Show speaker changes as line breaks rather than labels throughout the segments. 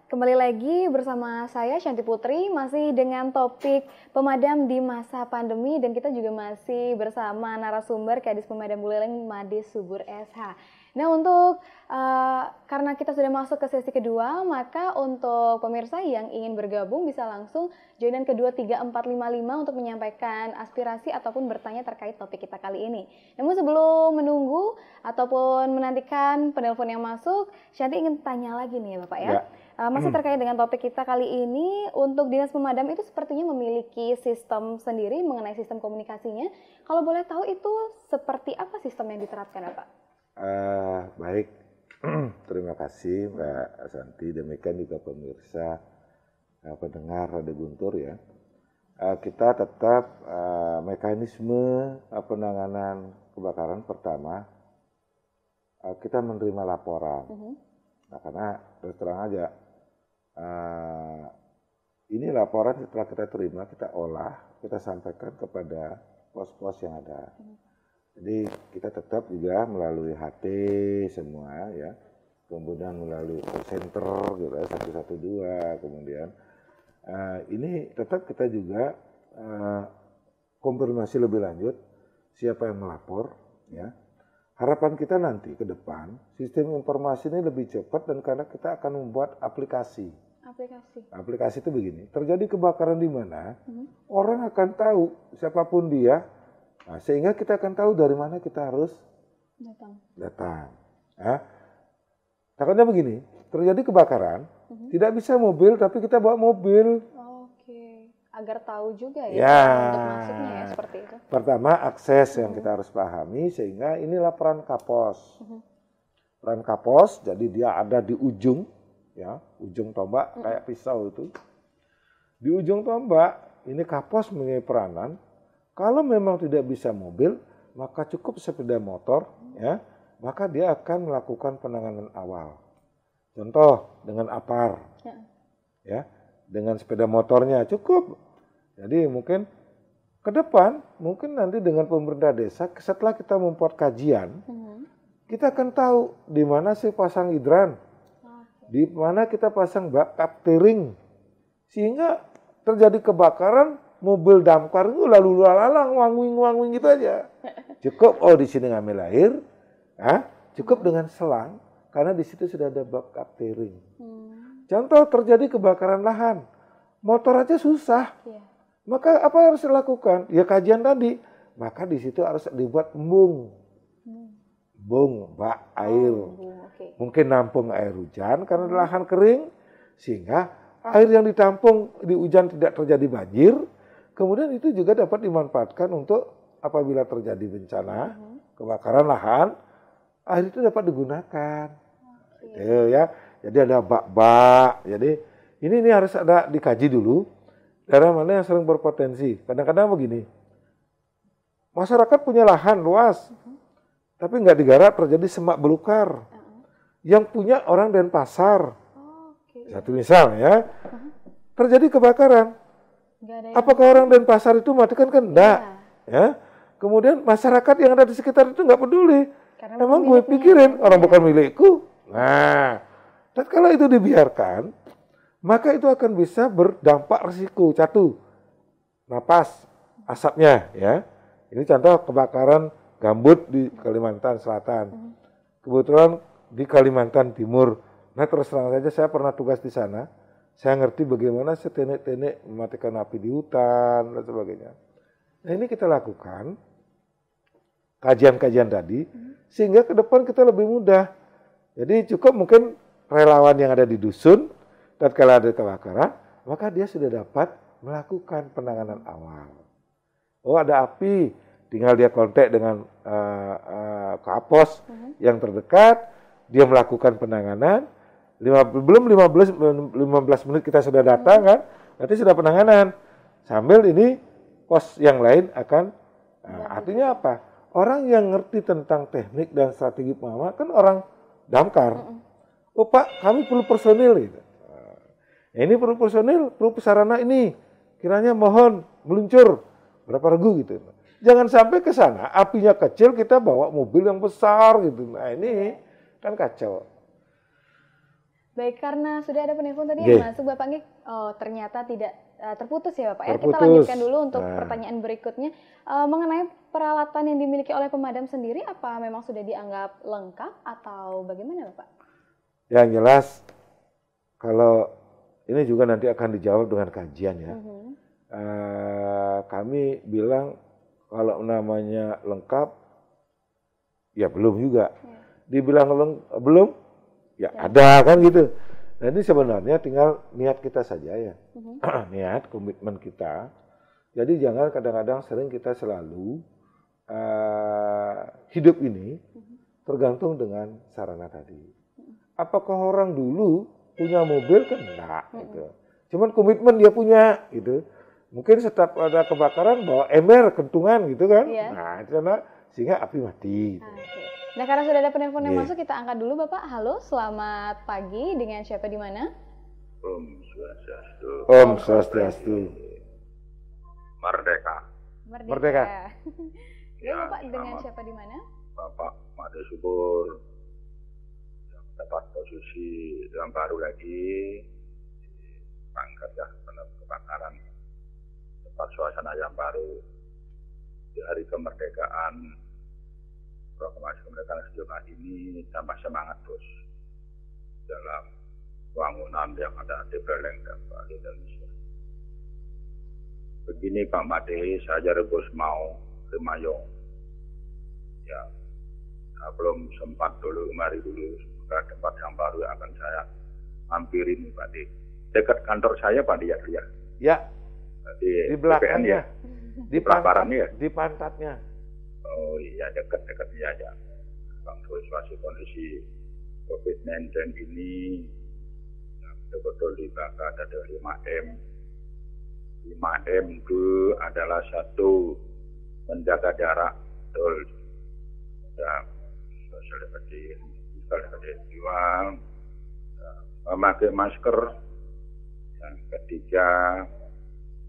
Kembali lagi bersama saya Shanti Putri, masih dengan topik pemadam di masa pandemi, dan kita juga masih bersama narasumber Kadis Pemadam Buleleng Mades Subur SH. Nah, karena kita sudah masuk ke sesi kedua, maka untuk pemirsa yang ingin bergabung bisa langsung joinan kedua 3455 untuk menyampaikan aspirasi ataupun bertanya terkait topik kita kali ini. Namun sebelum menunggu ataupun menantikan penelpon yang masuk, Shanti ingin tanya lagi nih ya Bapak ya. Masih terkait dengan topik kita kali ini, untuk dinas pemadam itu sepertinya memiliki sistem sendiri mengenai sistem komunikasinya. Kalau boleh tahu itu seperti apa sistem yang diterapkan Bapak?
Baik, terima kasih Mbak Santi, demikian juga pemirsa pendengar Radio Guntur ya. Kita tetap mekanisme penanganan kebakaran pertama, kita menerima laporan. Nah, karena terus terang aja, ini laporan setelah kita terima, kita olah, kita sampaikan kepada pos-pos yang ada. Jadi kita tetap juga melalui HT semua ya, kemudian melalui call center gitu ya, 112, kemudian ini tetap kita juga konfirmasi lebih lanjut siapa yang melapor ya. Harapan kita nanti ke depan sistem informasi ini lebih cepat, dan karena kita akan membuat aplikasi. Aplikasi itu begini, terjadi kebakaran di mana, orang akan tahu siapapun dia. Nah, sehingga kita akan tahu dari mana kita harus datang. Nah, takutnya begini, terjadi kebakaran, tidak bisa mobil, tapi kita bawa mobil.
Oke, agar tahu juga ya, untuk masuknya ya, seperti itu.
Pertama, akses yang kita harus pahami, sehingga inilah peran Kapos. Peran Kapos, jadi dia ada di ujung, ya, ujung tombak, kayak pisau itu. Di ujung tombak, ini Kapos mempunyai peranan. Kalau memang tidak bisa mobil, maka cukup sepeda motor, ya, maka dia akan melakukan penanganan awal. Contoh dengan APAR, ya, dengan sepeda motornya cukup. Jadi mungkin ke depan, mungkin nanti dengan pemerintah desa, setelah kita membuat kajian, kita akan tahu di mana sih pasang hidran, di mana kita pasang backup tiring, sehingga terjadi kebakaran. Mobil damkar itu lalu lalang wangwing gitu aja. Cukup di sini ngambil air, cukup dengan selang karena di situ sudah ada backup tiring. Contoh terjadi kebakaran lahan, motor aja susah. Maka apa yang harus dilakukan? Ya kajian tadi. Maka di situ harus dibuat embung, bak air. Mungkin nampung air hujan karena lahan kering, sehingga air yang ditampung di hujan tidak terjadi banjir. Kemudian itu juga dapat dimanfaatkan untuk apabila terjadi bencana, kebakaran lahan, air itu dapat digunakan. Gitu ya. Jadi ada bak-bak. Jadi ini harus ada dikaji dulu, daerah mana yang sering berpotensi. Kadang-kadang begini, masyarakat punya lahan luas, tapi nggak digarap, terjadi semak belukar. Yang punya orang Denpasar. Satu misal ya, terjadi kebakaran. Apakah orang Denpasar itu matikan? Kan enggak. Ya. Kemudian masyarakat yang ada di sekitar itu enggak peduli. Karena emang gue pikirin orang bukan milikku. Nah, dan kalau itu dibiarkan, maka itu akan bisa berdampak risiko. Satu, napas, asapnya ya. Ini contoh kebakaran gambut di Kalimantan Selatan. Kebetulan di Kalimantan Timur. Nah, terus terang saja saya pernah tugas di sana. Saya ngerti bagaimana setenek-tenek mematikan api di hutan dan sebagainya. Nah, ini kita lakukan kajian-kajian tadi, sehingga ke depan kita lebih mudah. Jadi cukup mungkin relawan yang ada di dusun, dan kalau ada kebakaran, maka dia sudah dapat melakukan penanganan awal. Oh, ada api, tinggal dia kontak dengan Kapos yang terdekat, dia melakukan penanganan. Belum 15 menit kita sudah datang kan, nanti sudah penanganan. Sambil ini pos yang lain akan, artinya apa? Orang yang ngerti tentang teknik dan strategi pengaman kan orang damkar. Oh Pak, kami perlu personil. Gitu. Ini perlu personil, perlu sarana ini. Kiranya mohon meluncur berapa regu gitu. Jangan sampai ke sana apinya kecil, kita bawa mobil yang besar gitu. Nah ini kan kacau.
Baik, karena sudah ada penelpon tadi
Nggih.
yang masuk Bapak Nggih. Oh, ternyata tidak terputus ya Bapak ya. Kita
Terputus.
lanjutkan dulu untuk pertanyaan berikutnya. Mengenai peralatan yang dimiliki oleh pemadam sendiri, apa memang sudah dianggap lengkap atau bagaimana Bapak?
Yang jelas, kalau ini juga nanti akan dijawab dengan kajian ya. Kami bilang kalau namanya lengkap, ya belum juga. Dibilang belum, ya ada kan gitu. Nah ini sebenarnya tinggal niat kita saja ya. Niat, komitmen kita. Jadi jangan kadang-kadang sering kita selalu hidup ini tergantung dengan sarana tadi. Apakah orang dulu punya mobil kan enggak gitu. Cuman komitmen dia punya gitu. Mungkin setiap ada kebakaran bawa ember kentungan gitu kan. Nah itu karena sehingga api mati. Gitu.
Nah karena sudah ada penelpon yang masuk, kita angkat dulu Bapak. Halo, selamat pagi. Dengan siapa di mana?
Om Swastiastu.
Om Swastiastu.
Merdeka.
Merdeka.
Ya Bapak, dengan siapa di mana?
Bapak Made Subur. Yang dapat posisi yang baru lagi pangkat ya, kebakaran. Tempat suasana yang baru di hari kemerdekaan. Proklamasi kemerdekaan nasional ini tambah semangat terus dalam bangunan yang ada di Beleng dan Bali Indonesia. Begini Pak Made, saya rebus mau ke Mayong. Ya, saya belum sempat dulu, mari dulu ke tempat yang baru yang akan saya hampirin Pak De. Dekat kantor saya Pak De ya?
Ya.
Di
belakangnya.
ya? Di pelatarannya ya?
Di pantatnya.
Oh iya, dekat-dekatnya aja. Bang, situasi kondisi COVID-19 ini betul-betul dibakar ada 5M. 5M itu adalah satu, menjaga jarak, betul. Dan social distancing, memakai masker. Yang ketiga,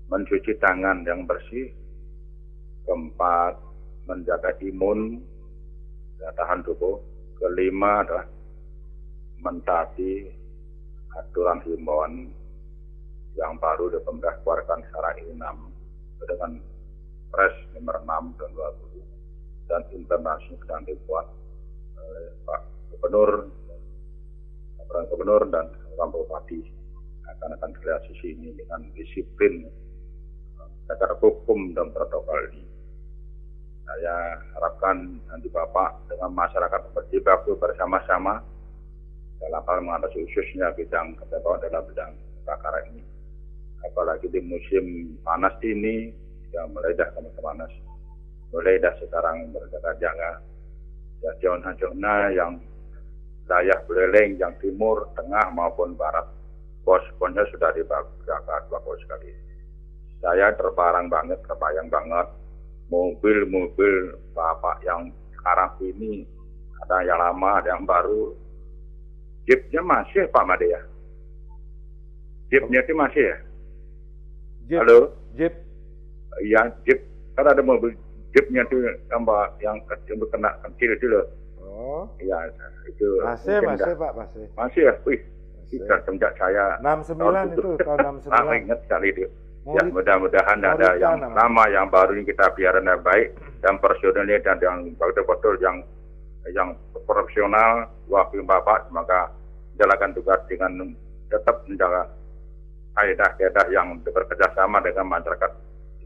mencuci tangan yang bersih. Keempat, menjaga imun, daya tahan tubuh. Kelima adalah mentaati aturan himbauan yang baru dari pemerintah keluarkan secara 6 dengan Pres nomor 6 dan 20 dan implementasi sedang dibuat oleh Pak Gubernur dan Pak Bupati akan terlihat sisi ini dengan disiplin negara hukum dan protokol ini. Saya harapkan nanti Bapak dengan masyarakat berjibaku bersama-sama dalam hal mengatasi khususnya bidang kebakaran dalam bidang kebakaran ini. Apalagi di musim panas ini, yang mulai dah panas, mulai dah sekarang berjaga-jaga. Ya zona-zona yang wilayah Buleleng, yang timur, tengah maupun barat, pos-posnya sudah dibakar bagus sekali. Saya terbayang banget mobil-mobil Bapak yang sekarang ini ada yang lama, ada yang baru. Jeepnya masih Pak Made ya? Jeepnya itu masih ya?
Jeep.
Halo?
Jeep.
Iya, Jeep. Kan ada mobil Jeepnya itu yang kena kecil itu loh.
Oh.
Iya, itu.
Masih Pak, masih.
Masih ya? Wih, kita semenjak saya
69 itu tahun 69.
Ingat sekali itu. Ya mudah-mudahan ada yang lama, yang baru ini kita biarkan yang baik dan personilnya dan yang betul-betul yang profesional. Wakil Bapak semoga jalankan tugas dengan tetap menjaga kaedah-kaedah yang bekerja sama dengan masyarakat.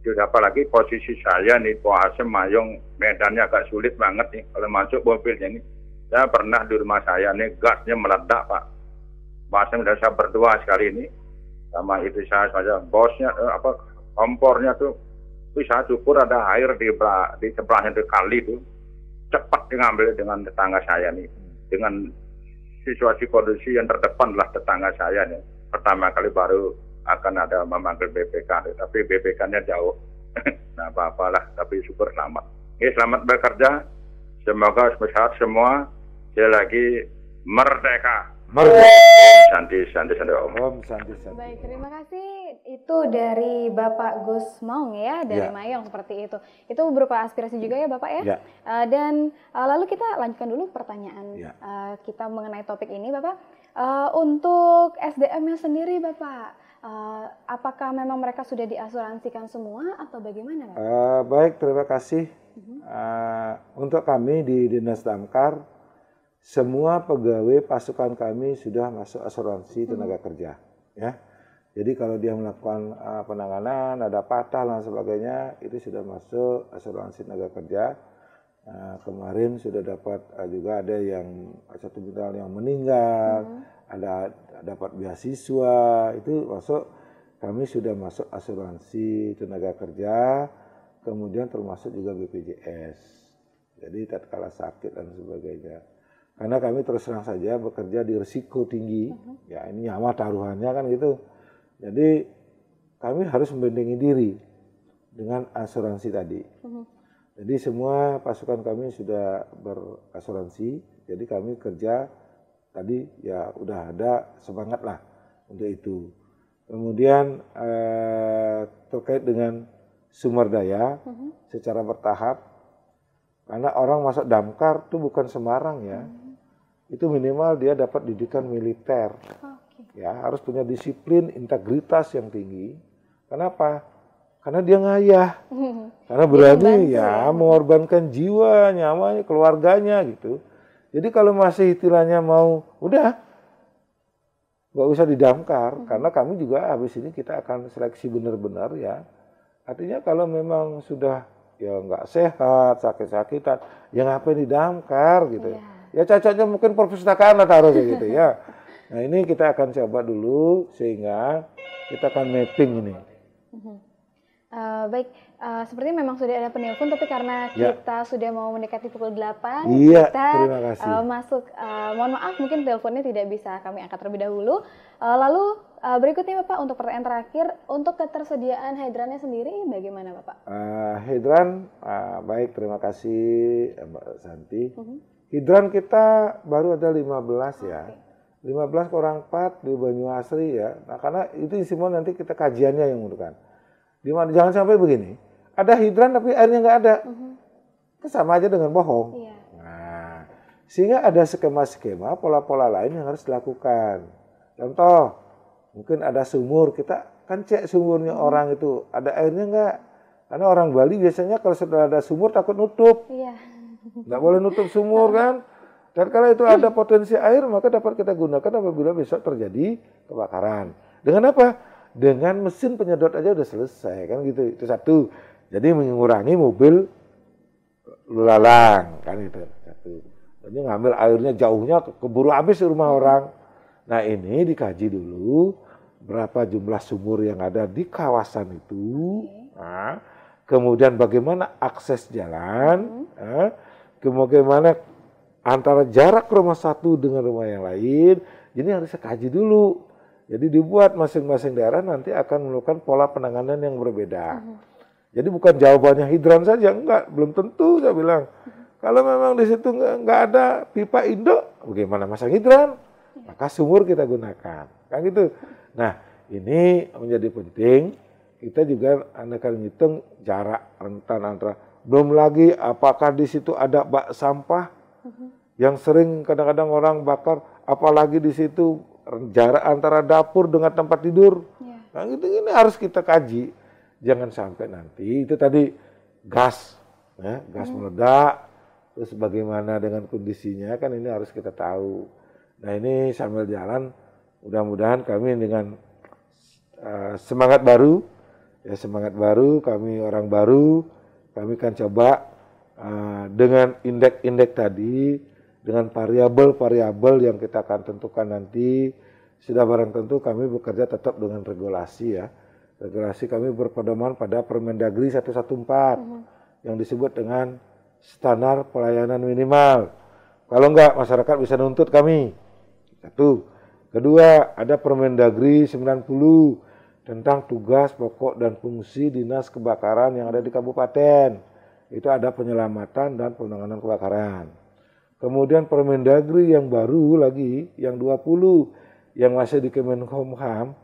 Itu apalagi posisi saya nih Poasem Mayong, medannya agak sulit banget nih kalau masuk mobilnya nih. Saya pernah di rumah saya nih gasnya meledak Pak. Poasem sudah saya berdua sekali ini. Sama itu saya bosnya kompornya tuh saya syukur ada air di sebelahnya di kali itu cepat diambil dengan tetangga saya nih, dengan situasi kondisi yang terdepan lah tetangga saya nih, pertama kali baru akan ada memanggil BPK, tapi BPK-nya jauh. Nah apa-apalah, tapi syukur selamat. Selamat bekerja, semoga sehat semua. Sekali lagi merdeka. Santi Om.
Baik, terima kasih. Itu dari Bapak Gus Maung ya, dari Mayong seperti itu. Itu berupa aspirasi juga ya Bapak ya. Dan lalu kita lanjutkan dulu pertanyaan kita mengenai topik ini Bapak. Untuk SDM-nya sendiri Bapak, apakah memang mereka sudah diasuransikan semua atau bagaimana Pak?
Baik, terima kasih. Untuk kami di Dinas Damkar, semua pegawai pasukan kami sudah masuk asuransi tenaga kerja. Ya, jadi kalau dia melakukan penanganan, ada patah dan sebagainya, itu sudah masuk asuransi tenaga kerja. Kemarin sudah dapat juga ada yang satu bintang yang meninggal, ada dapat beasiswa, itu masuk, kami sudah masuk asuransi tenaga kerja, kemudian termasuk juga BPJS. Jadi tatkala sakit dan sebagainya. Karena kami terus terang saja bekerja di risiko tinggi, ya ini nyawa taruhannya kan gitu. Jadi kami harus membentengi diri dengan asuransi tadi. Jadi semua pasukan kami sudah berasuransi, jadi kami kerja tadi ya udah ada semangat lah untuk itu. Kemudian terkait dengan sumber daya secara bertahap, karena orang masuk Damkar itu bukan sembarang ya, itu minimal dia dapat didikan militer, ya harus punya disiplin, integritas yang tinggi. Kenapa? Karena dia ngayah, karena berani ya mengorbankan jiwa, nyawanya, keluarganya gitu. Jadi kalau masih istilahnya mau, udah nggak usah didamkar, karena kami juga habis ini kita akan seleksi benar-benar ya. Artinya kalau memang sudah ya nggak sehat, sakit-sakitan, ya ngapain didamkar gitu. Ya cocoknya mungkin perpustakaan lah taruh kayak gitu ya. Nah ini kita akan coba dulu sehingga kita akan mapping ini.
Baik, sepertinya memang sudah ada penelpon, tapi karena kita sudah mau mendekati pukul 8,
kita
masuk, mohon maaf mungkin teleponnya tidak bisa kami angkat terlebih dahulu. Lalu berikutnya Bapak, untuk pertanyaan terakhir, untuk ketersediaan hidrannya sendiri bagaimana Bapak?
Hidran, baik, terima kasih Mbak Santi. Hidran kita baru ada 15 ya. 15 kurang 4 di Banyuasri ya. Nah karena itu semua nanti kita kajiannya yang menentukan. Jangan sampai begini, ada hidran tapi airnya nggak ada, itu sama aja dengan bohong. Nah, sehingga ada skema-skema, pola-pola lain yang harus dilakukan. Contoh, mungkin ada sumur, kita kan cek sumurnya orang itu, ada airnya nggak? Karena orang Bali biasanya kalau sudah ada sumur takut nutup, nggak boleh nutup sumur kan. Dan kalau itu ada potensi air, maka dapat kita gunakan apabila besok terjadi kebakaran. Dengan apa? Dengan mesin penyedot aja udah selesai kan gitu, itu satu. Jadi mengurangi mobil lalang kan itu satu. Jadi ngambil airnya jauhnya keburu habis di rumah orang. Nah ini dikaji dulu berapa jumlah sumur yang ada di kawasan itu. Nah, kemudian bagaimana akses jalan, bagaimana antara jarak rumah satu dengan rumah yang lain. Jadi harus dikaji dulu. Jadi dibuat masing-masing daerah nanti akan melakukan pola penanganan yang berbeda. Jadi bukan jawabannya hidran saja, enggak, belum tentu saya bilang. Kalau memang di situ enggak ada pipa induk, bagaimana masang hidran? Maka sumur kita gunakan, kan gitu. Nah ini menjadi penting. Kita juga akan menghitung jarak rentan antara, belum lagi apakah di situ ada bak sampah yang sering kadang-kadang orang bakar, apalagi di situ jarak antara dapur dengan tempat tidur. Nah gitu, ini harus kita kaji. Jangan sampai nanti itu tadi gas, ya, gas meledak, terus bagaimana dengan kondisinya kan ini harus kita tahu. Nah ini sambil jalan, mudah-mudahan kami dengan semangat baru, kami orang baru, kami akan coba dengan indeks-indeks tadi, dengan variabel-variabel yang kita akan tentukan nanti, sudah barang tentu kami bekerja tetap dengan regulasi ya. Regulasi kami berpedoman pada Permendagri 114 yang disebut dengan standar pelayanan minimal. Kalau enggak masyarakat bisa nuntut kami. Satu. Kedua, ada Permendagri 90 tentang tugas pokok dan fungsi dinas kebakaran yang ada di kabupaten. Itu ada penyelamatan dan penanganan kebakaran. Kemudian Permendagri yang baru lagi, yang 20, yang masih di Kemenkumham,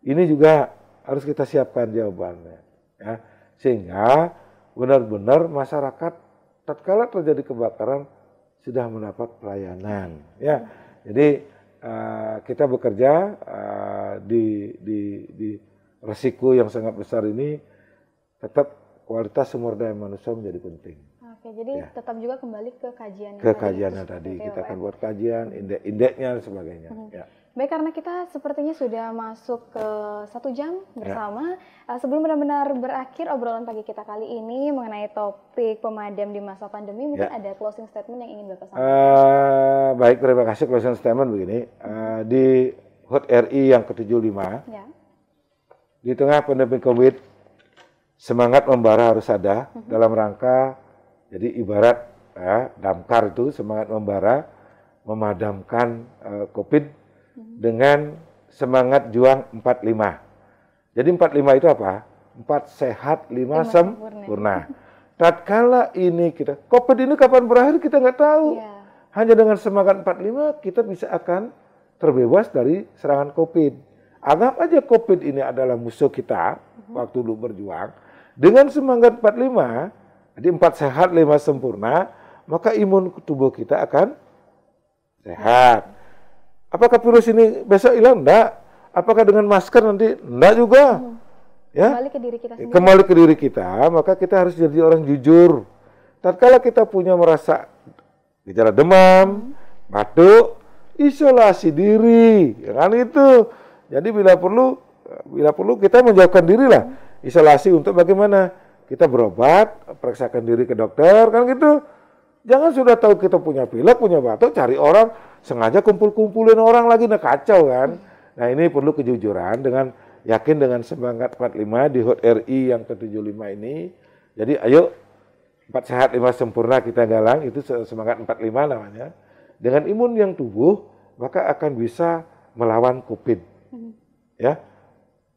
ini juga harus kita siapkan jawabannya. Ya. Sehingga benar-benar masyarakat tatkala terjadi kebakaran sudah mendapat pelayanan. Ya. Jadi kita bekerja di resiko yang sangat besar ini, tetap kualitas sumber daya manusia menjadi penting.
Oke, jadi tetap juga kembali ke kajian.
Ke kajiannya tadi, kita akan buat kajian, indeks-indeksnya dan sebagainya. Ya.
Baik, karena kita sepertinya sudah masuk ke 1 jam bersama. Sebelum benar-benar berakhir obrolan pagi kita kali ini mengenai topik pemadam di masa pandemi, mungkin ada closing statement yang ingin Bapak sampaikan.
Baik, terima kasih. Closing statement begini, di HUT RI yang ke-75, di tengah pandemi COVID, semangat membara harus ada dalam rangka, jadi ibarat damkar itu semangat membara, memadamkan COVID dengan semangat juang 45. Jadi 45 itu apa? 4 sehat, 5 sempurna. Tatkala ini kita, COVID ini kapan berakhir kita nggak tahu. Hanya dengan semangat 45 kita bisa akan terbebas dari serangan COVID. Anggap aja COVID ini adalah musuh kita waktu dulu berjuang. Dengan semangat 45, jadi 4 sehat, 5 sempurna, maka imun tubuh kita akan sehat. Apakah virus ini besok hilang? Enggak. Apakah dengan masker nanti? Enggak juga. Ya.
Kembali ke diri kita sendiri.
Kembali ke diri kita, maka kita harus jadi orang jujur. Tatkala kita punya merasa gejala demam, batuk, isolasi diri, kan itu. Jadi bila perlu kita menjauhkan diri lah. Isolasi untuk bagaimana? Kita berobat, periksakan diri ke dokter, kan gitu. Jangan sudah tahu kita punya pilek, punya batuk, cari orang, sengaja kumpul-kumpulin orang lagi, nah kacau kan. Nah ini perlu kejujuran dengan yakin dengan semangat 45 di HUT RI yang ke-75 ini. Jadi ayo 4 sehat 5 sempurna kita galang, itu semangat 45 namanya. Dengan imun yang tubuh, maka akan bisa melawan COVID. Ya,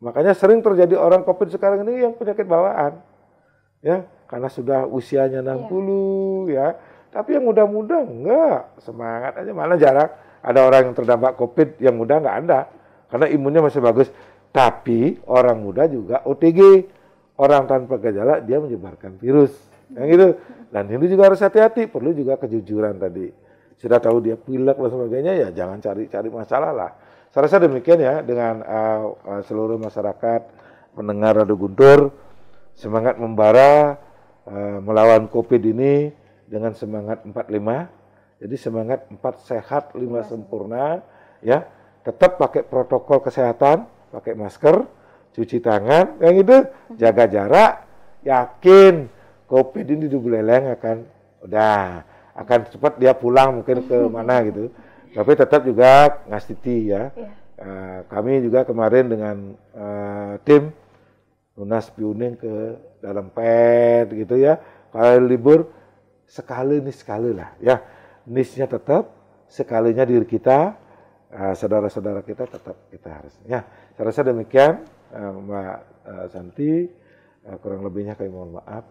makanya sering terjadi orang COVID sekarang ini yang penyakit bawaan. Ya, karena sudah usianya 60 ya. Tapi yang muda-muda enggak, semangat aja. Malah jarang ada orang yang terdampak COVID yang muda enggak ada. Karena imunnya masih bagus. Tapi orang muda juga OTG. Orang tanpa gejala dia menyebarkan virus. Yang gitu. Dan ini juga harus hati-hati. Perlu juga kejujuran tadi. Sudah tahu dia pilek dan sebagainya, ya jangan cari masalah lah. Saya rasa demikian ya dengan seluruh masyarakat pendengar Radio Guntur. Semangat membara melawan COVID ini dengan semangat 45, jadi semangat 4 sehat 5 sempurna, ya tetap pakai protokol kesehatan, pakai masker, cuci tangan, yang itu jaga jarak, yakin COVID ini di Buleleng akan cepat dia pulang mungkin ke mana gitu, tapi tetap juga ngastiti ya. Kami juga kemarin dengan tim Lunas Piuning ke dalam pet gitu ya, kalau libur sekali lah ya, nisnya tetap sekalinya diri kita, saudara-saudara kita tetap kita harus ya. Saya rasa demikian Mbak Santi, kurang lebihnya kami mohon maaf.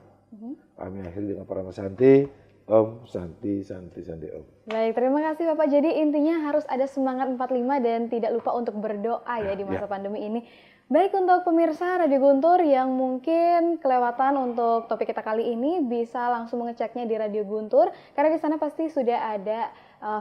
Kami akhiri dengan para Santi, Om Santi Om.
Baik, terima kasih Bapak. Jadi intinya harus ada semangat 45 dan tidak lupa untuk berdoa ya di masa pandemi ini. Baik, untuk pemirsa Radio Guntur yang mungkin kelewatan untuk topik kita kali ini, bisa langsung mengeceknya di Radio Guntur, karena di sana pasti sudah ada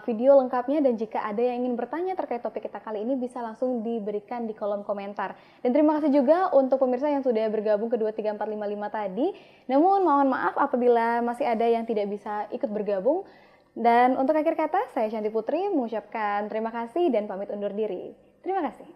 video lengkapnya, dan jika ada yang ingin bertanya terkait topik kita kali ini bisa langsung diberikan di kolom komentar. Dan terima kasih juga untuk pemirsa yang sudah bergabung ke 23455 tadi. Namun mohon maaf apabila masih ada yang tidak bisa ikut bergabung. Dan untuk akhir kata, saya Shanti Putri mengucapkan terima kasih dan pamit undur diri. Terima kasih.